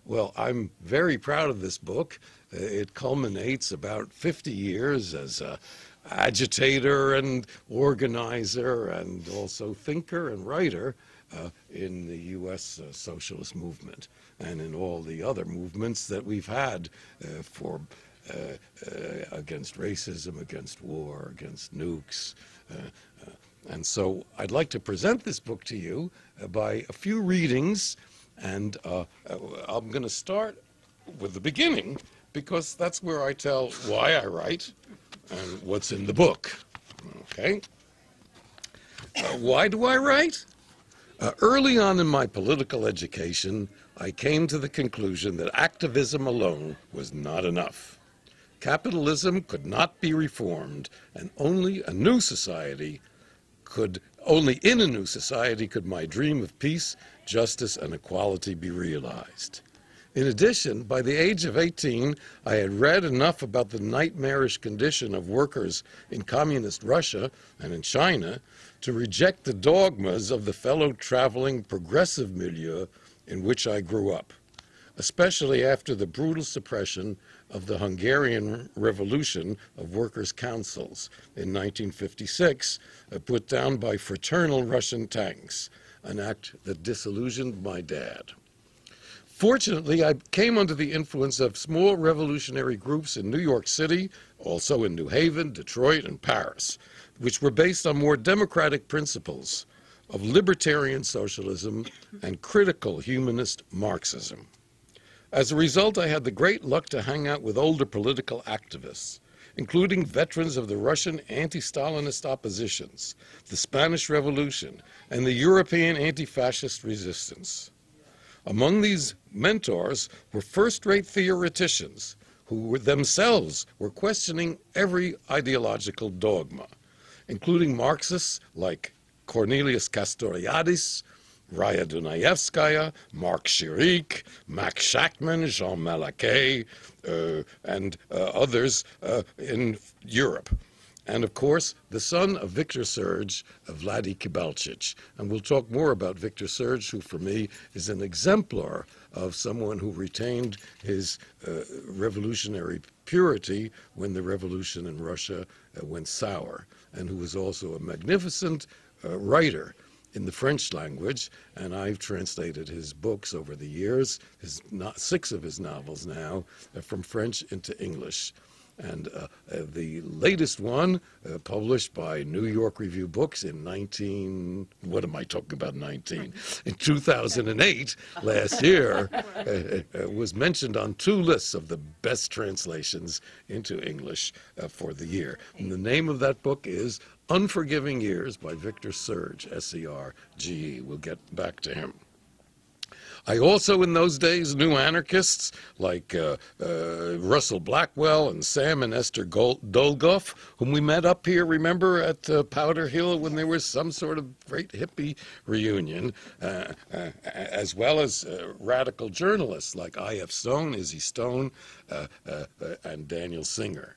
Well, I'm very proud of this book. It culminates about 50 years as a agitator and organizer and also thinker and writer in the U.S. Socialist movement and in all the other movements that we've had for against racism, against war, against nukes. And so I'd like to present this book to you by a few readings, and I'm going to start with the beginning because that's where I tell why I write and what's in the book. Okay? Why do I write? Early on in my political education, I came to the conclusion that activism alone was not enough. Capitalism could not be reformed, and only in a new society could my dream of peace, justice, and equality be realized. In addition, by the age of 18, I had read enough about the nightmarish condition of workers in communist Russia and in China to reject the dogmas of the fellow traveling progressive milieu in which I grew up, especially after the brutal suppression of the Hungarian Revolution of Workers' Councils in 1956, put down by fraternal Russian tanks, an act that disillusioned my dad. Fortunately, I came under the influence of small revolutionary groups in New York City, also in New Haven, Detroit, and Paris, which were based on more democratic principles of libertarian socialism and critical humanist Marxism. As a result, I had the great luck to hang out with older political activists, including veterans of the Russian anti-Stalinist oppositions, the Spanish Revolution, and the European anti-fascist resistance. Among these mentors were first-rate theoreticians who themselves were questioning every ideological dogma, including Marxists like Cornelius Castoriadis, Raya Dunayevskaya, Mark Shirik, Max Shachtman, Jean Malaquet, and others in Europe. And of course, the son of Victor Serge, Vladimir Kibalchich. And we'll talk more about Victor Serge, who for me is an exemplar of someone who retained his revolutionary purity when the revolution in Russia went sour, and who was also a magnificent writer in the French language, and I've translated his books over the years, 6 of his novels now, from French into English. And the latest one, published by New York Review Books in 2008, last year, was mentioned on 2 lists of the best translations into English for the year. And the name of that book is Unforgiving Years by Victor Serge, S-E-R-G-E. We'll get back to him. I also, in those days, knew anarchists like Russell Blackwell and Sam and Esther Dolgoff, whom we met up here, remember, at Powder Hill when there was some sort of great hippie reunion, as well as radical journalists like I.F. Stone, Izzy Stone, and Daniel Singer.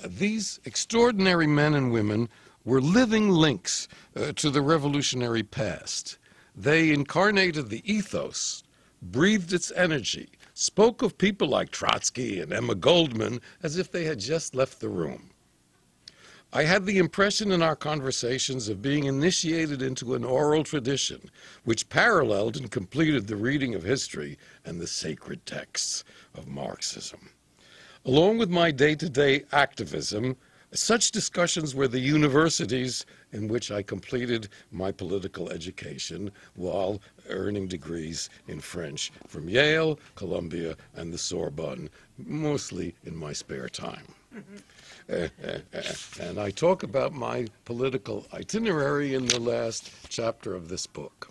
These extraordinary men and women were living links to the revolutionary past. They incarnated the ethos, breathed its energy, spoke of people like Trotsky and Emma Goldman as if they had just left the room. I had the impression in our conversations of being initiated into an oral tradition which paralleled and completed the reading of history and the sacred texts of Marxism. Along with my day-to-day activism, such discussions were the universities in which I completed my political education while earning degrees in French from Yale, Columbia, and the Sorbonne, mostly in my spare time. And I talk about my political itinerary in the last chapter of this book.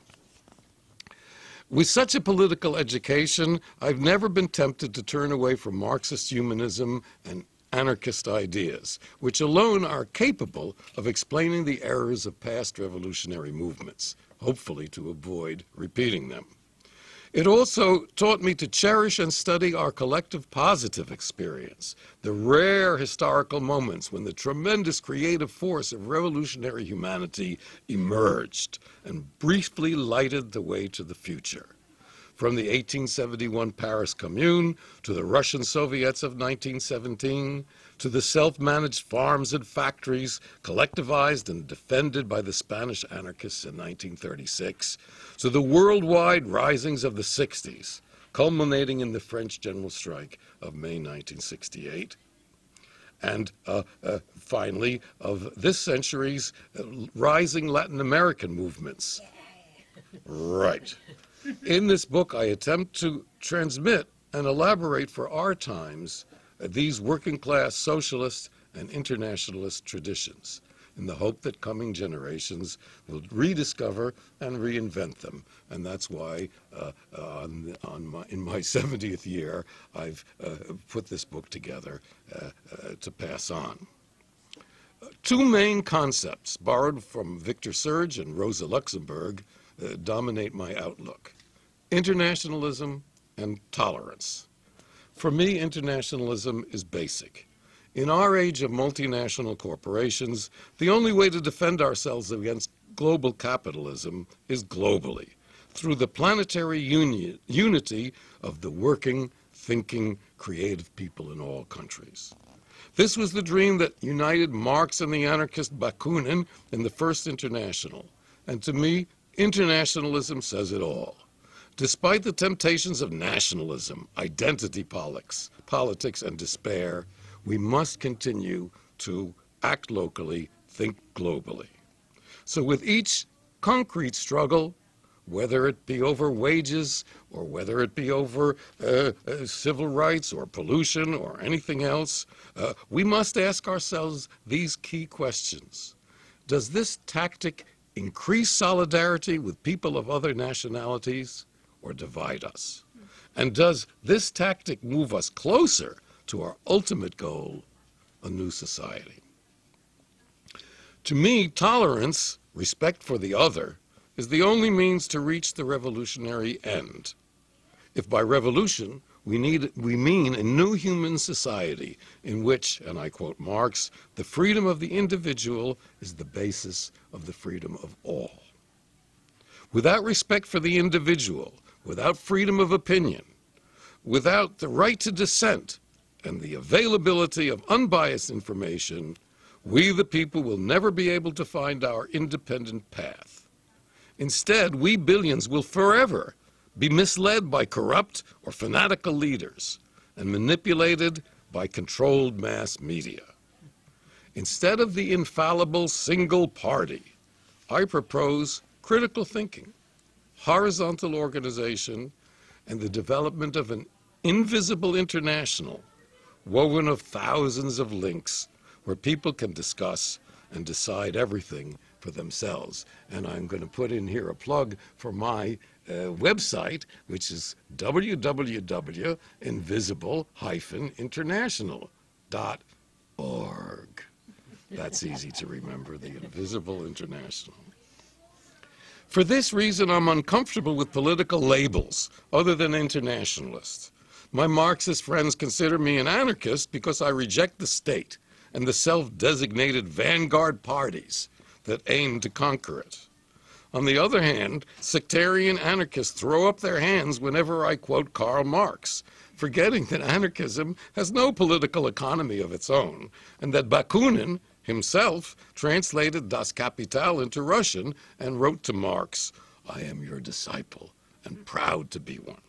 With such a political education, I've never been tempted to turn away from Marxist humanism and anarchist ideas, which alone are capable of explaining the errors of past revolutionary movements, hopefully to avoid repeating them. It also taught me to cherish and study our collective positive experience, the rare historical moments when the tremendous creative force of revolutionary humanity emerged and briefly lighted the way to the future. from the 1871 Paris Commune to the Russian Soviets of 1917, to the self-managed farms and factories collectivized and defended by the Spanish anarchists in 1936, to the worldwide risings of the 60s, culminating in the French General Strike of May 1968, and finally of this century's rising Latin American movements. Right. In this book, I attempt to transmit and elaborate for our times these working-class socialist and internationalist traditions in the hope that coming generations will rediscover and reinvent them. And that's why in my 70th year, I've put this book together to pass on. Two main concepts borrowed from Victor Serge and Rosa Luxemburg dominate my outlook: internationalism and tolerance. For me, internationalism is basic. In our age of multinational corporations, the only way to defend ourselves against global capitalism is globally, through the planetary unity of the working, thinking, creative people in all countries. This was the dream that united Marx and the anarchist Bakunin in the First International. And to me, internationalism says it all. Despite the temptations of nationalism, identity politics, and despair, we must continue to act locally, think globally. So with each concrete struggle, whether it be over wages or whether it be over civil rights or pollution or anything else, we must ask ourselves these key questions. Does this tactic increase solidarity with people of other nationalities or divide us? And does this tactic move us closer to our ultimate goal, a new society? To me, tolerance, respect for the other, is the only means to reach the revolutionary end. If by revolution we mean a new human society in which, and I quote Marx, the freedom of the individual is the basis of the freedom of all. Without respect for the individual, without freedom of opinion, without the right to dissent and the availability of unbiased information, we the people will never be able to find our independent path. Instead, we billions will forever be misled by corrupt or fanatical leaders and manipulated by controlled mass media. Instead of the infallible single party, I propose critical thinking, horizontal organization, and the development of an invisible international woven of thousands of links where people can discuss and decide everything for themselves. And I'm going to put in here a plug for my website, which is www.invisible-international.org. That's easy to remember, the Invisible International. For this reason, I'm uncomfortable with political labels other than internationalist. My Marxist friends consider me an anarchist because I reject the state and the self-designated vanguard parties that aim to conquer it. On the other hand, sectarian anarchists throw up their hands whenever I quote Karl Marx, forgetting that anarchism has no political economy of its own, and that Bakunin himself translated Das Kapital into Russian and wrote to Marx, "I am your disciple and proud to be one."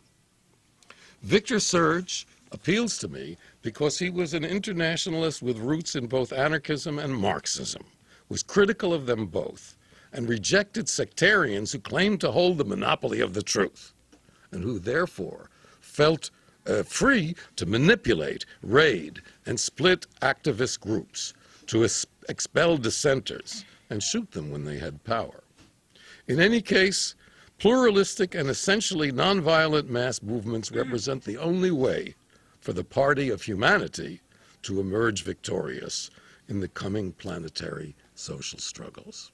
Victor Serge appeals to me because he was an internationalist with roots in both anarchism and Marxism, was critical of them both, and rejected sectarians who claimed to hold the monopoly of the truth, and who therefore felt free to manipulate, raid, and split activist groups, to expel dissenters, and shoot them when they had power. In any case, pluralistic and essentially nonviolent mass movements represent the only way for the party of humanity to emerge victorious in the coming planetary social struggles.